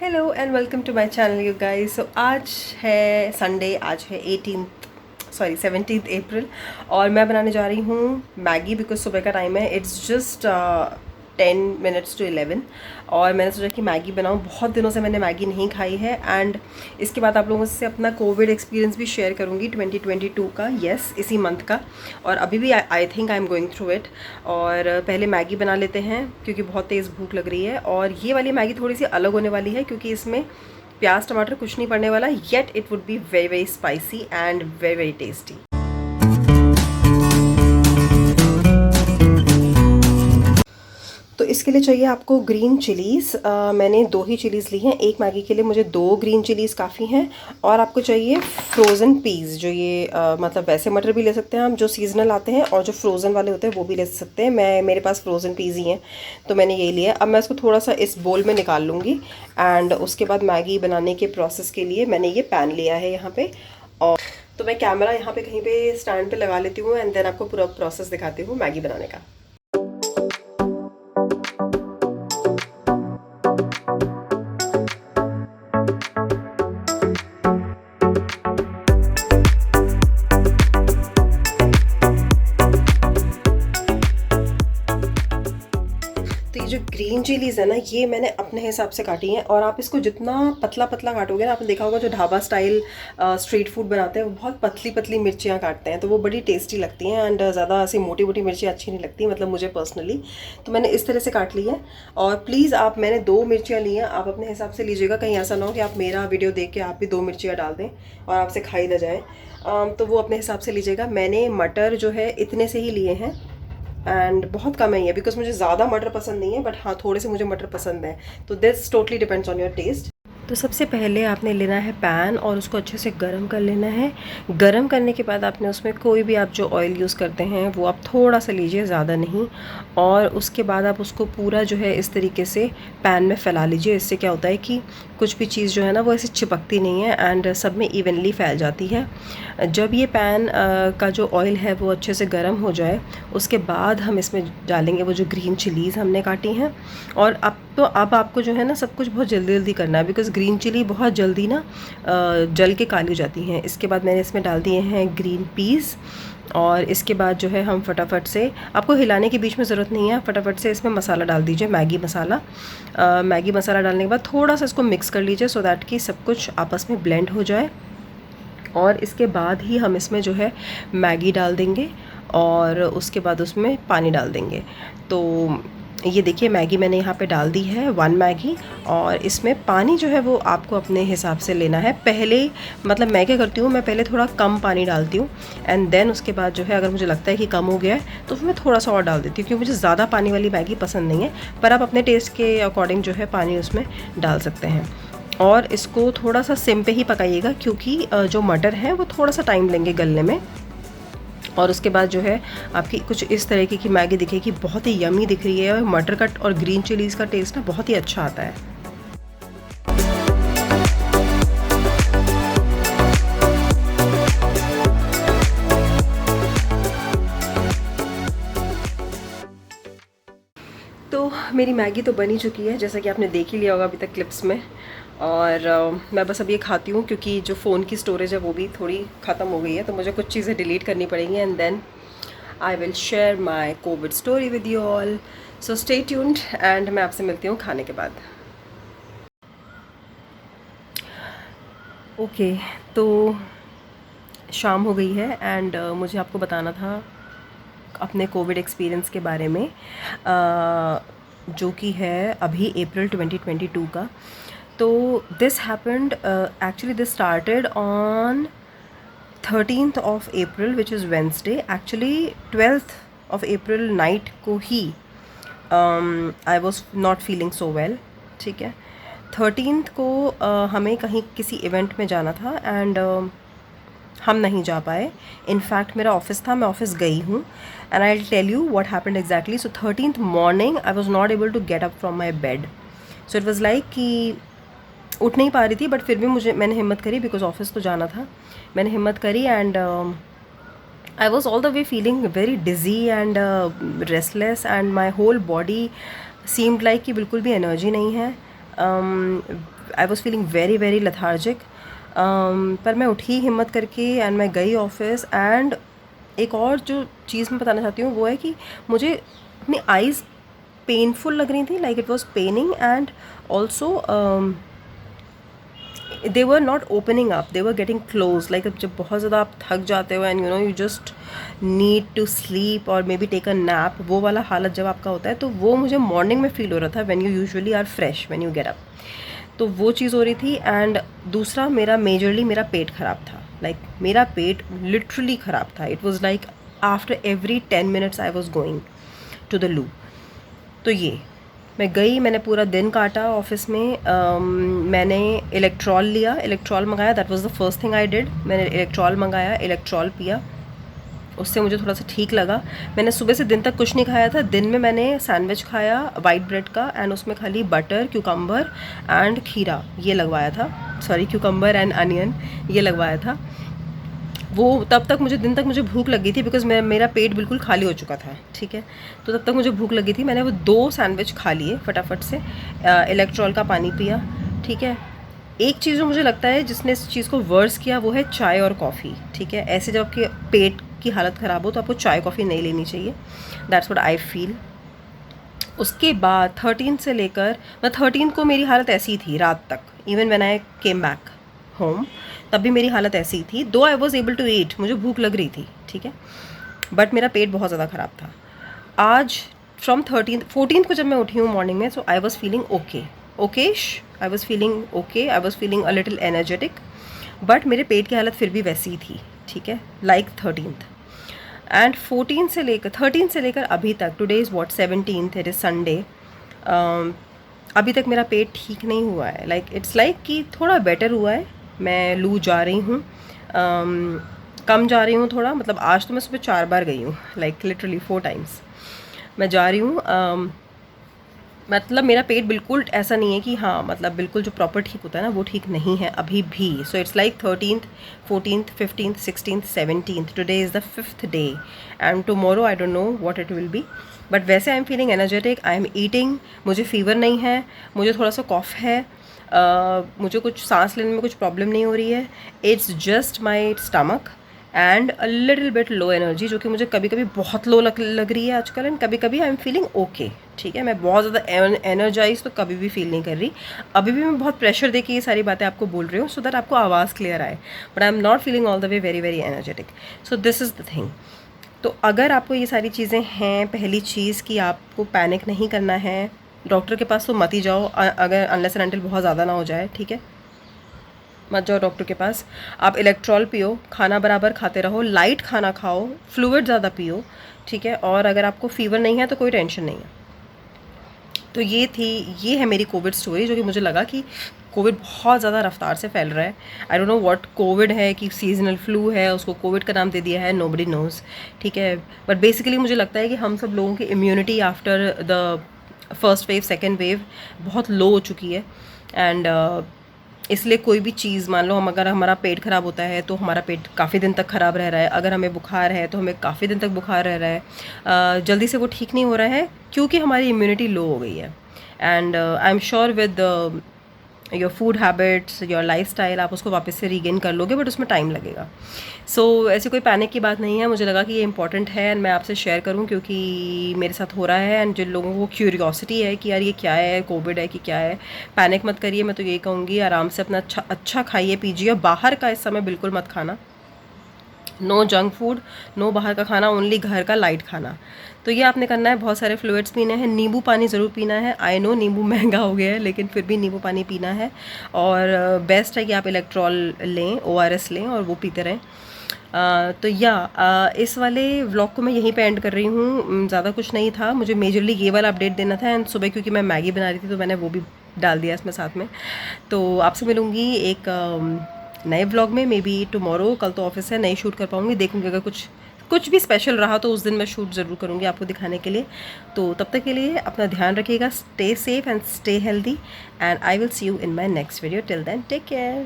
Hello and welcome to my channel you guys. So आज है Sunday, आज है 17th अप्रैल और मैं बनाने जा रही हूँ मैगी बिकॉज सुबह का टाइम है। इट्स जस्ट 10 minutes to 11 और मैंने सोचा कि मैगी बनाऊँ। बहुत दिनों से मैंने मैगी नहीं खाई है एंड इसके बाद आप लोगों से अपना कोविड एक्सपीरियंस भी शेयर करूँगी 2022 का, यस इसी मंथ का। और अभी भी I think I am going through it. और पहले मैगी बना लेते हैं क्योंकि बहुत तेज़ भूख लग रही है। और ये वाली मैगी थोड़ी सी अलग होने वाली है क्योंकि इसमें प्याज टमाटर कुछ नहीं पड़ने वाला, yet it would be very very spicy and very very tasty. तो इसके लिए चाहिए आपको ग्रीन चिलीज़। मैंने 2 ही चिलीज़ ली हैं, एक मैगी के लिए मुझे 2 ग्रीन चिलीज़ काफ़ी हैं। और आपको चाहिए फ्रोज़न पीज़, जो ये मतलब वैसे मटर भी ले सकते हैं हम जो सीजनल आते हैं, और जो फ्रोज़न वाले होते हैं वो भी ले सकते हैं। मेरे पास फ्रोज़न पीज़ ही हैं तो मैंने ये लिया। अब मैं इसको थोड़ा सा इस बोल में निकाल लूँगी एंड उसके बाद मैगी बनाने के प्रोसेस के लिए मैंने ये पैन लिया है यहाँ पर। और तो मैं कैमरा यहाँ पर कहीं पर स्टैंड पर लगा लेती हूँ एंड देन आपको पूरा प्रोसेस दिखाती हूँ मैगी बनाने का। जो ग्रीन चिलीज़ है ना, ये मैंने अपने हिसाब से काटी हैं। और आप इसको जितना पतला पतला काटोगे ना, आपने देखा होगा जो ढाबा स्टाइल स्ट्रीट फूड बनाते हैं वो बहुत पतली पतली मिर्चियाँ काटते हैं, तो वो बड़ी टेस्टी लगती हैं एंड ज़्यादा ऐसी मोटी मोटी मिर्चियाँ अच्छी नहीं लगती, मतलब मुझे पर्सनली। तो मैंने इस तरह से काट ली है। और प्लीज़ मैंने 2 मिर्चियाँ ली हैं, आप अपने हिसाब से लीजिएगा, कहीं ऐसा ना हो कि आप मेरा वीडियो देख के आप भी 2 मिर्चियाँ डाल दें और आपसे खाई ना जाए। तो वो अपने हिसाब से लीजिएगा। मैंने मटर जो है इतने से ही लिए हैं एंड बहुत कम है ये, बिकॉज मुझे ज़्यादा मटर पसंद नहीं है, बट हाँ थोड़े से मुझे मटर पसंद है। तो this totally depends on your taste. तो सबसे पहले आपने लेना है पैन और उसको अच्छे से गर्म कर लेना है। गर्म करने के बाद आपने उसमें कोई भी आप जो ऑयल यूज़ करते हैं वो आप थोड़ा सा लीजिए, ज़्यादा नहीं। और उसके बाद आप उसको पूरा जो है इस तरीके से पैन में फैला लीजिए। इससे क्या होता है कि कुछ भी चीज़ जो है ना वो ऐसे चिपकती नहीं है एंड सब में इवनली फैल जाती है। जब ये पैन का जो ऑयल है वो अच्छे से गर्म हो जाए, उसके बाद हम इसमें डालेंगे वो जो ग्रीन चिलीज़ हमने काटी हैं। और अब आपको जो है ना सब कुछ बहुत जल्दी जल्दी करना है, बिकॉज़ ग्रीन चिली बहुत जल्दी ना जल के काली हो जाती हैं। इसके बाद मैंने इसमें डाल दिए हैं ग्रीन पीस। और इसके बाद जो है हम फटाफट से, आपको हिलाने की बीच में ज़रूरत नहीं है, फटाफट से इसमें मसाला डाल दीजिए, मैगी मसाला। मैगी मसाला डालने के बाद थोड़ा सा इसको मिक्स कर लीजिए सो दैट कि सब कुछ आपस में ब्लेंड हो जाए। और इसके बाद ही हम इसमें जो है मैगी डाल देंगे और उसके बाद उसमें पानी डाल देंगे। तो ये देखिए मैगी मैंने यहाँ पे डाल दी है, 1 मैगी। और इसमें पानी जो है वो आपको अपने हिसाब से लेना है। पहले मतलब मैं क्या करती हूँ, मैं पहले थोड़ा कम पानी डालती हूँ एंड देन उसके बाद जो है अगर मुझे लगता है कि कम हो गया है तो फिर मैं थोड़ा सा और डाल देती हूँ, क्योंकि मुझे ज़्यादा पानी वाली मैगी पसंद नहीं है। पर आप अपने टेस्ट के अकॉर्डिंग जो है पानी उसमें डाल सकते हैं। और इसको थोड़ा सा सिम पे ही पकाइएगा क्योंकि जो मटर है वो थोड़ा सा टाइम लेंगे गलने में। और उसके बाद जो है आपकी कुछ इस तरीके की मैगी दिखेगी, बहुत ही यमी दिख रही है। और मटर का और ग्रीन चिलीज़ का टेस्ट ना बहुत ही अच्छा आता है। तो मेरी मैगी तो बनी चुकी है, जैसा कि आपने देख ही लिया होगा अभी तक क्लिप्स में। और मैं बस अब ये खाती हूँ क्योंकि जो फ़ोन की स्टोरेज है वो भी थोड़ी ख़त्म हो गई है, तो मुझे कुछ चीज़ें डिलीट करनी पड़ेंगी and then I will share my covid story with you all. So stay tuned and मैं आपसे मिलती हूँ खाने के बाद। ओके, तो शाम हो गई है एंड मुझे आपको बताना था अपने कोविड एक्सपीरियंस के बारे में, जो कि है अभी अप्रैल 2022 का। तो this happened actually, this started on 13th of April which is Wednesday. Actually 12th of April night को ही I was not feeling so well, ठीक है। 13th को हमें कहीं किसी इवेंट में जाना था एंड हम नहीं जा पाए। इनफैक्ट मेरा ऑफिस था, मैं ऑफिस गई हूँ and I will tell you what happened exactly. So 13th morning I was not able to get up from my bed. So it was like कि उठ नहीं पा रही थी, बट फिर भी मैंने हिम्मत करी, बिकॉज ऑफिस तो जाना था। मैंने हिम्मत करी and I was all the way feeling very dizzy and restless and my whole body seemed like कि बिल्कुल भी एनर्जी नहीं है। I was feeling very very lethargic, पर मैं उठी हिम्मत करके एंड मैं गई ऑफिस। एंड एक और जो चीज़ मैं बताना चाहती हूँ वो है कि मुझे अपनी आइज़ पेनफुल लग रही थी, like it was paining, and also they were not opening up, they were getting closed, like जब बहुत ज़्यादा आप थक जाते हो and you just need to sleep or maybe take a nap, वो वाला हालत जब आपका होता है तो वो मुझे मॉर्निंग में फील हो रहा था when you usually are fresh when you get up, तो वो चीज़ हो रही थी। एंड दूसरा मेरा मेजरली मेरा पेट ख़राब था, लाइक मेरा पेट लिटरली ख़राब था। It was like after every 10 minutes I was going to the loo. तो ये मैं गई, मैंने पूरा दिन काटा ऑफिस में। मैंने इलेक्ट्रॉल लिया, इलेक्ट्रॉल मंगाया, that was the first thing I did. मैंने इलेक्ट्रॉल मंगाया, इलेक्ट्रॉल पिया, उससे मुझे थोड़ा सा ठीक लगा। मैंने सुबह से दिन तक कुछ नहीं खाया था। दिन में मैंने सैंडविच खाया वाइट ब्रेड का, एंड उसमें खाली बटर, क्यूकम्बर एंड खीरा ये लगवाया था, सॉरी क्यूकम्बर एंड अनियन ये लगवाया था। वो तब तक मुझे दिन तक मुझे भूख लगी थी, बिकॉज़ मेरा पेट बिल्कुल खाली हो चुका था, ठीक है। तो तब तक मुझे भूख लगी थी, मैंने वो 2 सैंडविच खा लिए फटाफट से, इलेक्ट्रॉल का पानी पिया, ठीक है। एक चीज़ जो मुझे लगता है जिसने इस चीज़ को वर्स किया वो है चाय और कॉफ़ी, ठीक है। ऐसे जब आपके पेट की हालत ख़राब हो तो आपको चाय कॉफ़ी नहीं लेनी चाहिए, दैट्स व्हाट आई फील। उसके बाद 13 से लेकर 13 को मेरी हालत ऐसी थी रात तक, even when I came back home तब भी मेरी हालत ऐसी ही थी। Though I was able to eat, मुझे भूख लग रही थी, ठीक है, बट मेरा पेट बहुत ज़्यादा ख़राब था। आज फ्रॉम 14th को जब मैं उठी हूँ मॉर्निंग में, so I was feeling okayish, I was feeling okay, I was feeling a little energetic, but मेरे पेट की हालत फिर भी वैसी ही थी, ठीक है, लाइक 13th। एंड 13 से लेकर अभी तक, today is what 17th, it is Sunday, अभी तक मेरा पेट ठीक नहीं हुआ है। लाइक इट्स लाइक कि थोड़ा बेटर हुआ है, मैं लू जा रही हूँ, कम जा रही हूँ थोड़ा, मतलब आज तो मैं सुबह 4 बार गई हूँ, लाइक लिटरली 4 times मैं जा रही हूँ। मतलब मेरा पेट बिल्कुल ऐसा नहीं है कि हाँ, मतलब बिल्कुल जो प्रॉपर ठीक होता है ना वो ठीक नहीं है अभी भी। So it's like 13th, 14th, 15th, 16th, 17th, today is the 5th day, and tomorrow I don't know what it will be, but वैसे I am feeling energetic, I am eating, मुझे फीवर नहीं है, मुझे थोड़ा सा कॉफ है, मुझे कुछ सांस लेने में कुछ प्रॉब्लम नहीं हो रही है, it's just my stomach and a little bit low energy, जो कि मुझे कभी कभी बहुत लो लग रही है आजकल, एंड कभी कभी आई एम फीलिंग ओके, ठीक है। मैं बहुत ज़्यादा एनर्जाइज तो कभी भी फील नहीं कर रही, अभी भी मैं बहुत प्रेशर दे के ये सारी बातें आपको बोल रही हूँ सो दैट आपको आवाज़ क्लियर आए, but I am not feeling all the way very very energetic, so this is the thing. तो अगर आपको ये सारी चीज़ें हैं, पहली चीज़ कि आपको पैनिक नहीं करना है, डॉक्टर के पास तो मत ही जाओ, अगर अनलेस एंड अनटिल बहुत ज़्यादा ना हो जाए, ठीक है, मत जाओ डॉक्टर के पास। आप इलेक्ट्रॉल पियो, खाना बराबर खाते रहो, लाइट खाना खाओ, फ्लूइड ज़्यादा पियो, ठीक है, और अगर आपको फीवर नहीं है तो कोई टेंशन नहीं है। तो ये है मेरी कोविड स्टोरी, जो कि मुझे लगा कि कोविड बहुत ज़्यादा रफ्तार से फैल रहा है। आई डोंट नो व्हाट कोविड है, कि सीजनल फ्लू है, उसको कोविड का नाम दे दिया है, नोबडी नोज़, ठीक है, बट बेसिकली मुझे लगता है कि हम सब लोगों की immunity after the first wave second wave बहुत लो हो चुकी है, एंड इसलिए कोई भी चीज़, मान लो हम अगर हमारा पेट ख़राब होता है तो हमारा पेट काफ़ी दिन तक ख़राब रह रहा है, अगर हमें बुखार है तो हमें काफ़ी दिन तक बुखार रह रहा है, जल्दी से वो ठीक नहीं हो रहा है क्योंकि हमारी इम्यूनिटी लो हो गई है। And I am sure with your food habits, your lifestyle, आप उसको वापस से रीगेन कर लोगे, बट उसमें टाइम लगेगा। सो ऐसी कोई पैनिक की बात नहीं है, मुझे लगा कि ये इंपॉर्टेंट है एंड मैं आपसे शेयर करूं क्योंकि मेरे साथ हो रहा है, एंड जिन लोगों को क्यूरियोसिटी है कि यार ये क्या है, कोविड है कि क्या है, पैनिक मत करिए। मैं तो यही कहूँगी, आराम से अपना अच्छा खाइए पीजिए, और बाहर का इस समय बिल्कुल मत खाना, नो जंक फूड, नो बाहर का खाना, ओनली घर का लाइट खाना। तो ये आपने करना है, बहुत सारे फ्लूइड्स पीने हैं, नींबू पानी ज़रूर पीना है। आई नो नींबू महंगा हो गया है, लेकिन फिर भी नींबू पानी पीना है, और बेस्ट है कि आप इलेक्ट्रॉल लें, ORS लें और वो पीते रहें। तो इस वाले व्लॉग को मैं यहीं पे एंड कर रही हूँ, ज़्यादा कुछ नहीं था, मुझे मेजरली ये वाला अपडेट देना था, एंड सुबह क्योंकि मैं मैगी बना रही थी तो मैंने वो भी डाल दिया इसमें साथ में। तो आपसे मिलूँगी एक नए व्लॉग में, मे बी टुमारो, कल तो ऑफिस है, नहीं शूट कर पाऊँगी, देखूँगी अगर कुछ भी स्पेशल रहा तो उस दिन मैं शूट ज़रूर करूँगी आपको दिखाने के लिए। तो तब तक के लिए अपना ध्यान रखिएगा, stay safe and stay healthy, and I will see you in my next video. Till then take care.